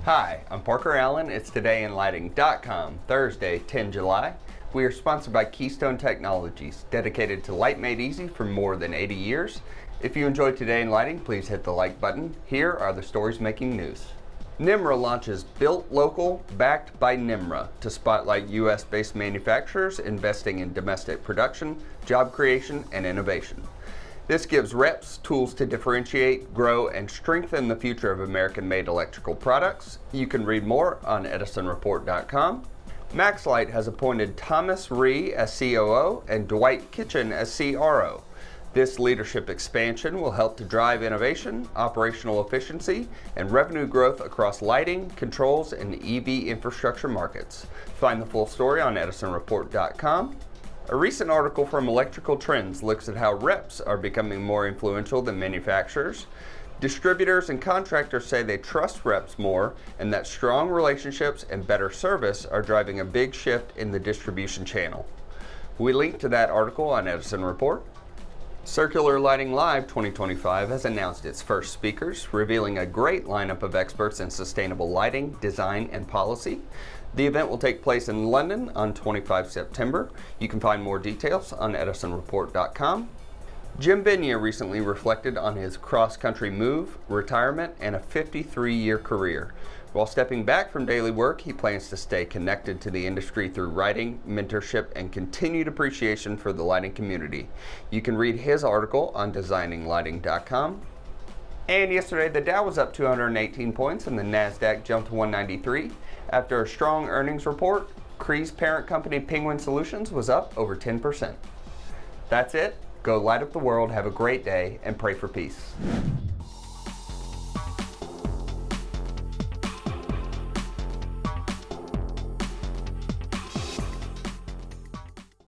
Hi, I'm Parker Allen. It's todayinlighting.com, Thursday, 10 July. We are sponsored by Keystone Technologies, dedicated to light made easy for more than 80 years. If you enjoyed Today in Lighting, please hit the like button. Here are the stories making news. NEMRA launches Built Local, backed by NEMRA, to spotlight U.S.-based manufacturers investing in domestic production, job creation, and innovation. This gives reps tools to differentiate, grow, and strengthen the future of American-made electrical products. You can read more on edisonreport.com. MaxLite has appointed Thomas Rhee as COO and Dwight Kitchen as CRO. This leadership expansion will help to drive innovation, operational efficiency, and revenue growth across lighting, controls, and EV infrastructure markets. Find the full story on edisonreport.com. A recent article from Electrical Trends looks at how reps are becoming more influential than manufacturers. Distributors and contractors say they trust reps more, and that strong relationships and better service are driving a big shift in the distribution channel. We link to that article on Edison Report. Circular Lighting Live 2025 has announced its first speakers, revealing a great lineup of experts in sustainable lighting, design, and policy. The event will take place in London on 25 September. You can find more details on edisonreport.com. Jim Binya recently reflected on his cross-country move, retirement, and a 53-year career. While stepping back from daily work, he plans to stay connected to the industry through writing, mentorship, and continued appreciation for the lighting community. You can read his article on designinglighting.com. And yesterday, the Dow was up 218 points and the NASDAQ jumped to 193. After a strong earnings report, Cree's parent company Penguin Solutions was up over 10%. That's it. Go light up the world, have a great day, and pray for peace.